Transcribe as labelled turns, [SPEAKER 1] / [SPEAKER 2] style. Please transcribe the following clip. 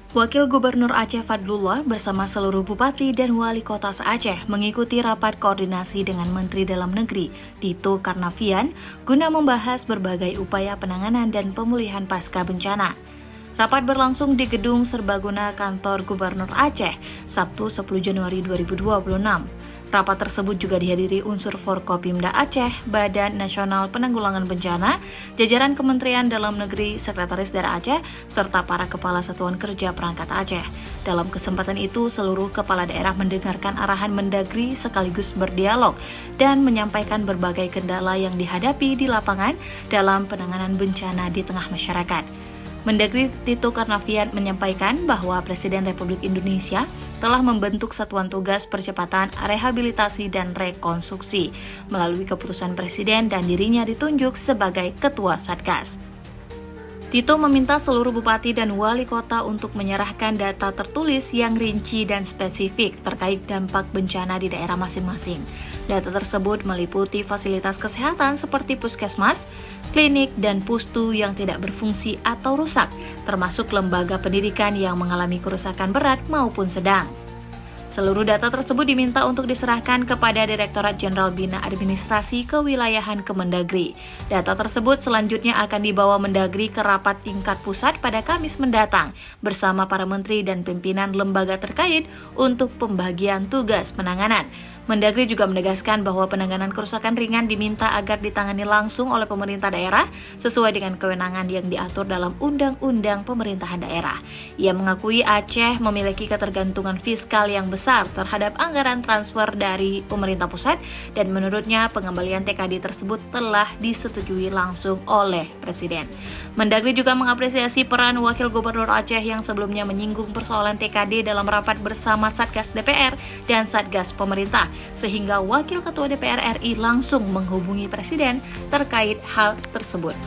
[SPEAKER 1] Wakil Gubernur Aceh Fadlullah bersama seluruh bupati dan wali kota se-Aceh mengikuti rapat koordinasi dengan Menteri Dalam Negeri Tito Karnavian guna membahas berbagai upaya penanganan dan pemulihan pasca bencana. Rapat berlangsung di Gedung Serbaguna Kantor Gubernur Aceh, Sabtu 10 Januari 2026. Rapat tersebut juga dihadiri unsur Forkopimda Aceh, Badan Nasional Penanggulangan Bencana, jajaran Kementerian Dalam Negeri, Sekretaris Daerah Aceh, serta para kepala satuan kerja perangkat Aceh. Dalam kesempatan itu, seluruh kepala daerah mendengarkan arahan Mendagri sekaligus berdialog dan menyampaikan berbagai kendala yang dihadapi di lapangan dalam penanganan bencana di tengah masyarakat. Mendagri Tito Karnavian menyampaikan bahwa Presiden Republik Indonesia telah membentuk Satuan Tugas Percepatan Rehabilitasi dan Rekonstruksi melalui keputusan Presiden dan dirinya ditunjuk sebagai Ketua Satgas. Tito meminta seluruh bupati dan wali kota untuk menyerahkan data tertulis yang rinci dan spesifik terkait dampak bencana di daerah masing-masing. Data tersebut meliputi fasilitas kesehatan seperti puskesmas, klinik, dan pustu yang tidak berfungsi atau rusak, termasuk lembaga pendidikan yang mengalami kerusakan berat maupun sedang. Seluruh data tersebut diminta untuk diserahkan kepada Direktorat Jenderal Bina Administrasi Kewilayahan Kemendagri. Data tersebut selanjutnya akan dibawa Mendagri ke rapat tingkat pusat pada Kamis mendatang bersama para menteri dan pimpinan lembaga terkait untuk pembagian tugas penanganan. Mendagri juga menegaskan bahwa penanganan kerusakan ringan diminta agar ditangani langsung oleh pemerintah daerah sesuai dengan kewenangan yang diatur dalam Undang-Undang Pemerintahan Daerah. Ia mengakui Aceh memiliki ketergantungan fiskal yang besar terhadap anggaran transfer dari pemerintah pusat dan menurutnya pengembalian TKD tersebut telah disetujui langsung oleh Presiden. Mendagri juga mengapresiasi peran Wakil Gubernur Aceh yang sebelumnya menyinggung persoalan TKD dalam rapat bersama Satgas DPR dan Satgas Pemerintah, sehingga Wakil Ketua DPR RI langsung menghubungi Presiden terkait hal tersebut.